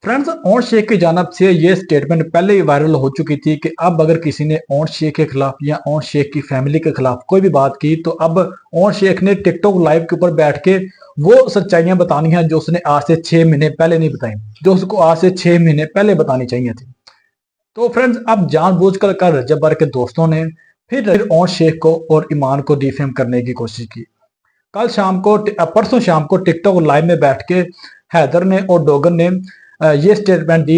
Friends, own Sheikh की जानब से ये स्टेटमेंट पहले ही वायरल हो चुकी थी कि अब अगर किसी ने ओन शेख के खिलाफ या ओन शेख की फैमिली के खिलाफ कोई भी बात की तो अब ओन शेख ने टिकटॉक लाइव के ऊपर बैठ के वो सच्चाइयां बतानी है जो उसने आज से 6 महीने पहले नहीं बताई, जो उसको आज से 6 महीने पहले बतानी चाहिए थी। तो फ्रेंड्स, अब जानबूझकर कर रजब बार के दोस्तों ने फिर ओन शेख को और ईमान को डिफेम करने की कोशिश की। कल शाम को परसों शाम को टिकटॉक लाइव में बैठ के हैदर ने और डोगन ने ये स्टेटमेंट दी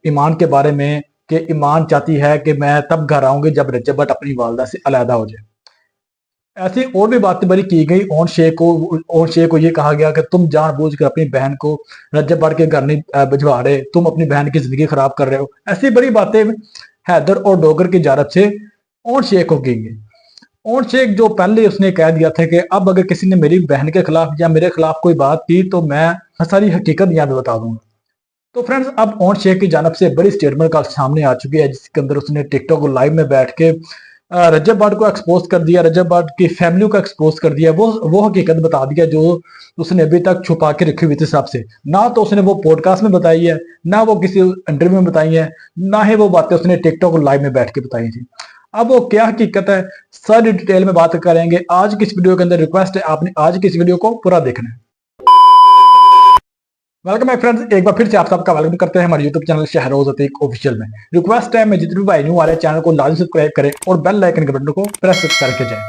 ईमान के बारे में कि ईमान चाहती है कि मैं तब घर आऊंगी जब रजब भट्ट अपनी वालदा से अलहदा हो जाए। ऐसी और भी बातें बड़ी की गई। ओन शेख को ये कहा गया कि तुम जानबूझकर अपनी बहन को रजब भट्ट के घर नहीं भिजवा रहे, तुम अपनी बहन की जिंदगी खराब कर रहे हो। ऐसी बड़ी बातें हैदर और डोगर की जानब से ओन शेख को की गई। ओन शेख जो पहले उसने कह दिया था कि अब अगर किसी ने मेरी बहन के खिलाफ या मेरे खिलाफ कोई बात की तो मैं सारी हकीकत यहाँ पे बता दूंगा। तो फ्रेंड्स, अब ओन शेख की जानब से बड़ी स्टेटमेंट का सामने आ चुकी है जिसके अंदर उसने टिकटॉक लाइव में बैठ के रजब भट्ट को एक्सपोज कर दिया, रजब भट्ट की फैमिली को एक्सपोज कर दिया, वो हकीकत बता दिया जो उसने अभी तक छुपा के रखी हुई थी सबसे। ना तो उसने वो पॉडकास्ट में बताई है, ना वो किसी इंटरव्यू में बताई है, ना ही वो बातें उसने टिकटॉक लाइव में बैठ के बताई थी। अब वो क्या हकीकत है सारी डिटेल में बात करेंगे आज की इस वीडियो के अंदर। रिक्वेस्ट है आपने आज की इस वीडियो को पूरा देखना है। वेलकम है फ्रेंड्स, एक बार फिर से आप सबका वेलकम करते हैं हमारे YouTube channel Shahroz Atiq official में। रिक्वेस्ट है मैं जितने भी भाई न्यू आ रहे हैं चैनल को लाजमी सब्सक्राइब करें और बेल आइकन के बटन को प्रेस करके जाएं।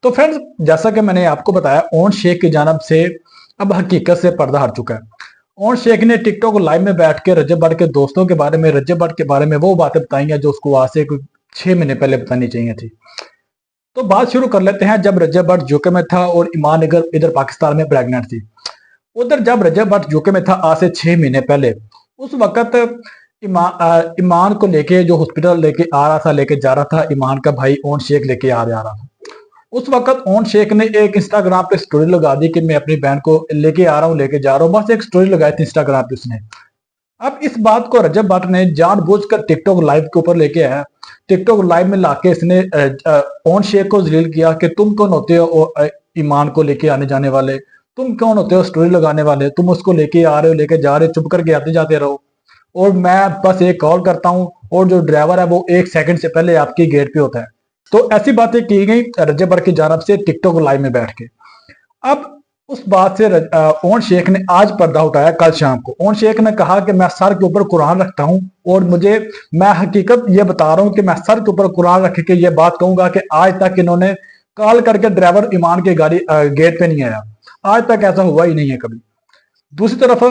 तो फ्रेंड्स, जैसा कि मैंने आपको बताया, ओन शेख की जानब से अब हकीकत से पर्दा हट चुका है। ओन शेख ने टिकटॉक लाइव में बैठ के रजब भट्ट के दोस्तों के बारे में, रजब भट्ट के बारे में वो बातें बताई हैं जो उसको आज से 6 महीने पहले बतानी चाहिए थी। तो बात शुरू कर लेते हैं। जब रजब भट्ट यूके में था और ईमान इधर पाकिस्तान में प्रेग्नेंट थी, उधर जब रजब भट्ट यूके में था आज से 6 महीने पहले, उस वक्त ईमान को लेके जो हॉस्पिटल लेके आ रहा था, लेके जा रहा था, ईमान का भाई ओन शेख लेके आ रहा था। उस वक्त ओन शेख ने एक इंस्टाग्राम पे स्टोरी लगा दी कि मैं अपनी बहन को लेके आ रहा हूँ, लेके जा रहा हूँ। बस एक स्टोरी लगाई थी इंस्टाग्राम पे उसने। अब इस बात को रजब भट्ट ने जानबूझकर टिकटॉक लाइव के ऊपर लेके आया। टिकटॉक लाइव में लाके इसने ओन शेख को जलील किया कि तुम कौन होते हो ईमान को लेके आने जाने वाले, तुम कौन होते हो स्टोरी लगाने वाले, तुम उसको लेके आ रहे हो, लेके जा रहे हो, चुप करके आते जाते रहो, और मैं बस एक कॉल करता हूँ और जो ड्राइवर है वो 1 सेकंड से पहले आपकी गेट पे होता है। तो ऐसी बातें की गई रजब भट्ट की जानब से टिकटॉक लाइव में बैठ के। अब उस बात से ओन शेख ने आज पर्दा उठाया। कल शाम को ओन शेख ने कहा कि मैं सर के ऊपर कुरान रखता हूं और मैं हकीकत ये बता रहा हूं कि मैं सर के ऊपर कुरान रख के ये बात कहूंगा कि आज तक इन्होंने कॉल करके ड्राइवर ईमान के गाड़ी गेट पे नहीं आया। आज तक ऐसा हुआ ही नहीं है कभी। दूसरी तरफ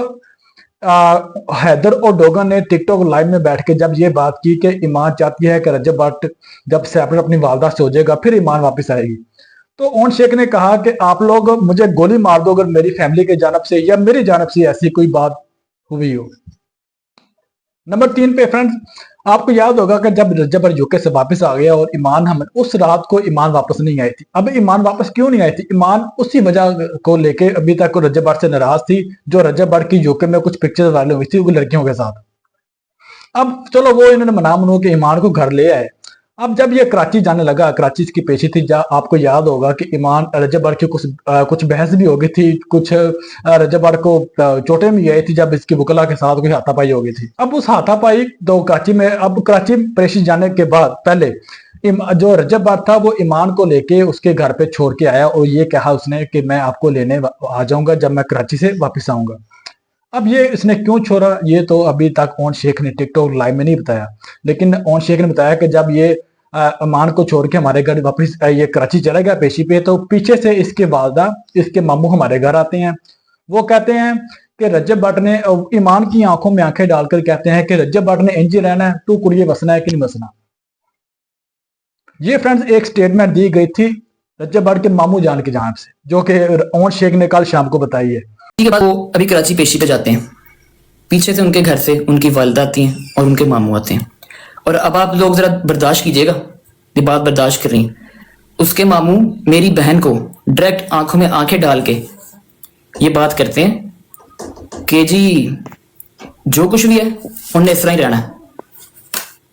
हैदर और डोगन ने टिकटॉक लाइव में बैठ के जब ये बात की कि ईमान चाहती है कि रजब भट्ट जब सेपरेट अपनी वालदा से हो जाएगा फिर ईमान वापस आएगी, तो ओन शेख ने कहा कि आप लोग मुझे गोली मार दो अगर मेरी फैमिली के जानब से या मेरी जानब से ऐसी कोई बात हुई हो। नंबर 3 पे फ्रेंड्स, आपको याद होगा कि जब रजब भट्ट यूके से वापस आ गया और ईमान हम उस रात को ईमान वापस नहीं आई थी। अब ईमान वापस क्यों नहीं आई थी? ईमान उसी वजह को लेके अभी तक रजब भट्ट से नाराज थी जो रजब भट्ट की यूके में कुछ पिक्चर्स वायरल हुई थी लड़कियों के साथ। अब चलो वो इन्होंने मना मनो के ईमान को घर ले आए। अब जब ये कराची जाने लगा, कराची की पेशी थी, जहाँ आपको याद होगा कि ईमान रजब भट्ट की कुछ बहस भी हो गई थी, कुछ रजब भट्ट को चोटें भी आई थी जब इसकी वकला के साथ कोई हाथापाई हो गई थी। अब उस हाथापाई तो कराची में, अब कराची पेशी जाने के बाद पहले जो रजब भट्ट था वो ईमान को लेके उसके घर पे छोड़ के आया और ये कहा उसने कि मैं आपको लेने आ जाऊंगा जब मैं कराची से वापिस आऊंगा। अब ये इसने क्यों छोड़ा ये तो अभी तक ओन शेख ने टिकटॉक लाइव में नहीं बताया, लेकिन ओन शेख ने बताया कि जब ये अमान को छोड़ के हमारे घर वापस ये कराची चला गया पेशी पे, तो पीछे से इसके वालदा, इसके मामू हमारे घर आते हैं। वो कहते हैं कि रजब भट्ट ने, ईमान की आंखों में आंखें डालकर कहते हैं कि रजब भट्ट ने इंज रहना है, तू कुड़िए बसना है कि नहीं बसना। ये फ्रेंड्स एक स्टेटमेंट दी गई थी रजब भट्ट के मामू जान की जानब से, जो कि ओन शेख ने कल शाम को बताई है। के बाद वो अभी कराची पेशी पे जाते हैं। पीछे से उनके घर से उनकी वालदा आती हैं और उनके मामू आते हैं। और अब आप लोग जरा बर्दाश्त कीजिएगा, ये बात बर्दाश्त कर रही हैं। उसके मामू मेरी बहन को डायरेक्ट आंखों में आंखें डाल के ये बात करते हैं कि जी जो कुछ भी है उन्हें इस तरह ही रहना है,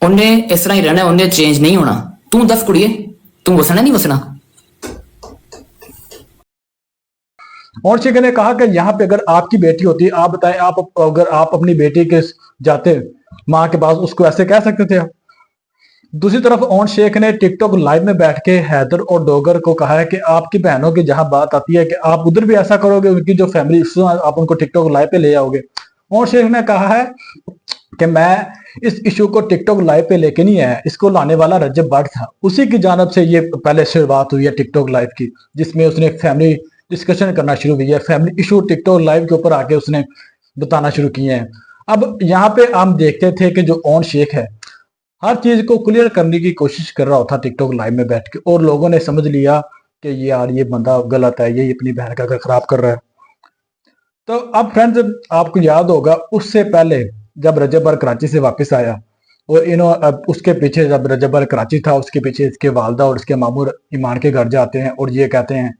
उन्हें इस तरह ही रहना है, उन्हें चेंज नहीं होना। तू दस कुड़िए, तू वसना नहीं वसना। और शेख ने कहा कि यहाँ पे अगर आपकी बेटी होती, आप बताएं, आप अगर आप अपनी बेटी के जाते माँ के पास, उसको ऐसे कह सकते थे आप? दूसरी तरफ ओन शेख ने टिकटॉक लाइव में बैठ के हैदर और डोगर को कहा है कि आपकी बहनों की जहां बात आती है कि आप उधर भी ऐसा करोगे, उनकी जो फैमिली इश्यू आप उनको टिकटॉक लाइव पे ले आओगे। ओन शेख ने कहा है कि मैं इस इशू को टिकटॉक लाइव पे लेके नहीं आया, इसको लाने वाला रजब भट्ट था, उसी की जानब से ये पहले शुरुआत हुई है टिकटॉक लाइव की, जिसमें उसने फैमिली डिस्कशन करना शुरू की है, फैमिली इशू टिकटॉक लाइव के ऊपर आके उसने बताना शुरू किए हैं। अब यहाँ पे हम देखते थे कि जो ओन शेख है हर चीज को क्लियर करने की कोशिश कर रहा होता टिकटॉक लाइव में बैठ के, और लोगों ने समझ लिया कि ये यार ये बंदा गलत है, ये अपनी बहन का घर खराब कर रहा है। तो अब फ्रेंड्स आपको याद होगा उससे पहले जब रजब भट्ट कराची से वापस आया और अब उसके पीछे जब रजब भट्ट कराची था, उसके पीछे इसके वालदा और इसके मामू ईमान के घर जाते हैं और ये कहते हैं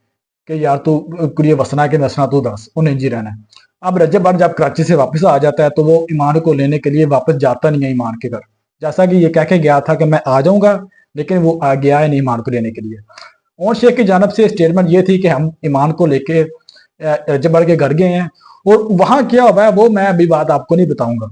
कि यार तू कुड़िए वसना के नसना तू दस, उन्हें जी रहना है। अब रजब भट्ट जब कराची से वापस आ जाता है तो वो ईमान को लेने के लिए वापस जाता नहीं है ईमान के घर, जैसा कि ये कह के गया था कि मैं आ जाऊंगा, लेकिन वो आ गया है नहीं ईमान को लेने के लिए। और शेख की जानब से स्टेटमेंट ये थी कि हम ईमान को लेके रजब भट्ट के घर गए हैं, और वहां क्या हुआ है वो मैं अभी बात आपको नहीं बताऊंगा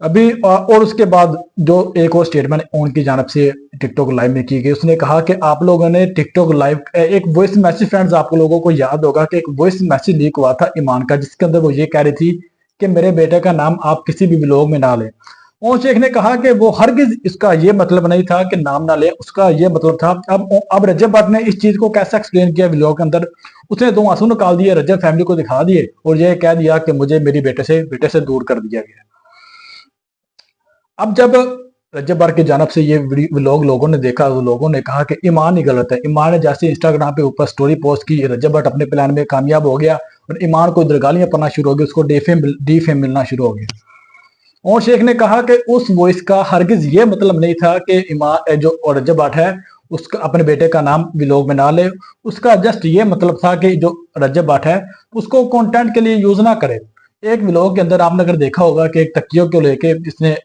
अभी। और उसके बाद जो एक और स्टेटमेंट उनकी जानब से टिकटॉक लाइव में की गई, उसने कहा कि आप लोगों ने टिकटॉक लाइव एक वॉइस मैसेज, फ्रेंड्स आप लोगों को याद होगा कि एक वॉइस मैसेज लीक हुआ था ईमान का, जिसके अंदर वो ये कह रही थी कि मेरे बेटे का नाम आप किसी भी व्लॉग में ना लें। और शेख ने कहा कि वो हरगिज इसका ये मतलब नहीं था कि नाम ना ले, उसका ये मतलब था। अब रजब भट्ट ने इस चीज को कैसे एक्सप्लेन किया व्लॉग के अंदर, उसने दो आंसू निकाल दिए, रजब फैमिली को दिखा दिए और ये कह दिया कि मुझे मेरी बेटे से दूर कर दिया गया। अब जब रजब भट्ट की जानब से ये व्लॉग लोगों ने देखा तो लोगों ने कहा कि ईमान ही गलत है। ईमान ने जैसे इंस्टाग्राम पे ऊपर स्टोरी पोस्ट की, रजब भट्ट अपने प्लान में कामयाब हो गया और ईमान को इधर गालियां पड़ना शुरू हो गई, उसको डी फेम मिलना शुरू हो गया। और शेख ने कहा कि उस वॉइस का हरगिज ये मतलब नहीं था कि ईमान जो रजब भट्ट है उसका अपने बेटे का नाम व्लॉग में ना ले, उसका जस्ट ये मतलब था कि जो रजब भट्ट है उसको कंटेंट के लिए यूज ना करे। एक व्लॉग के अंदर आपने अगर देखा होगा कि एक तकिए को लेके जिसने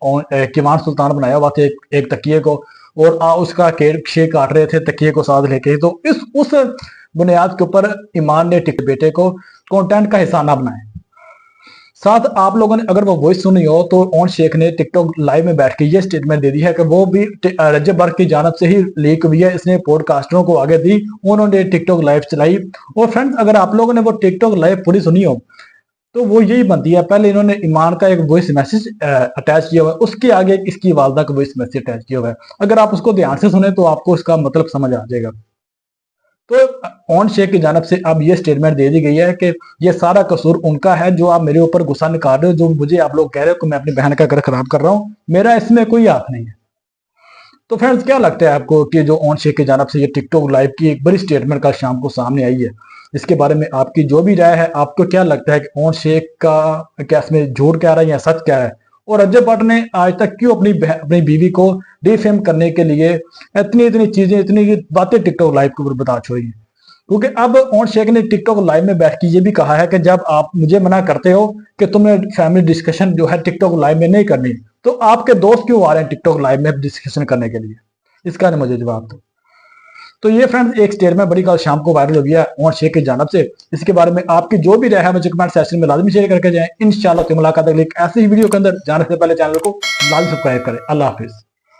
किमान सुल्तान बनाया हुआ था एक तकिए को, और उसका शेक काट रहे थे तकिए को साथ लेके, तो उस बुनियाद के ऊपर ईमान ने बेटे को कंटेंट का हिस्सा ना बनाया। साथ आप लोगों ने अगर वो वॉइस सुनी हो तो ओन शेख ने टिकटॉक लाइव में बैठ के ये स्टेटमेंट दे दी है कि वो भी रजब भट्ट की जानब से ही लीक हुई है, इसने पॉडकास्टरों को आगे दी, उन्होंने टिकटॉक लाइव चलाई। और फ्रेंड्स अगर आप लोगों ने वो टिकटॉक लाइव पूरी सुनी हो तो वो यही बनती है, पहले इन्होंने ईमान का एक वॉइस मैसेज अटैच किया हुआ है, उसके आगे इसकी वालदा का वॉइस मैसेज अटैच किया हुआ है। अगर आप उसको ध्यान से सुने तो आपको उसका मतलब समझ आ जाएगा। तो ओन शेख की जानब से अब ये स्टेटमेंट दे दी गई है कि ये सारा कसूर उनका है, जो आप मेरे ऊपर गुस्सा निकाल रहे हो, जो मुझे आप लोग कह रहे हो कि मैं अपनी बहन का घर खराब कर रहा हूं, मेरा इसमें कोई हाथ नहीं है। तो फ्रेंड्स क्या लगता है आपको कि जो ओन शेख की जानब से ये टिकटॉक लाइव की एक बड़ी स्टेटमेंट कल शाम को सामने आई है, इसके बारे में आपकी जो भी राय है, आपको क्या लगता है कि ओन शेख का क्या इसमें झूठ कह रहा है या सच क्या है, और रजब भट्ट ने आज तक क्यों अपनी बीवी को डिफेम करने के लिए इतनी चीजें, इतनी बातें टिकटॉक लाइव के ऊपर बता छोड़ी है? क्योंकि अब ओन शेख ने टिकटॉक लाइव में बैठ के ये भी कहा है कि जब आप मुझे मना करते हो कि तुम्हें फैमिली डिस्कशन जो है टिकटॉक लाइव में नहीं करनी, तो आपके दोस्त क्यों आ रहे हैं टिकटॉक लाइव में डिस्कशन करने के लिए? इसका नहीं मुझे जवाब दो। तो ये फ्रेंड्स एक स्टेटमेंट बड़ी कल शाम को वायरल हो गया ओन शेख की जानब से। इसके बारे में आपकी जो भी राय है मुझे कमेंट सेक्शन में लाजमी शेयर करके जाएं। इंशाल्लाह मुलाकात अगली ऐसी ही वीडियो के अंदर। जाने से पहले चैनल को लाजमी सब्सक्राइब करें। अल्लाह हाफिज।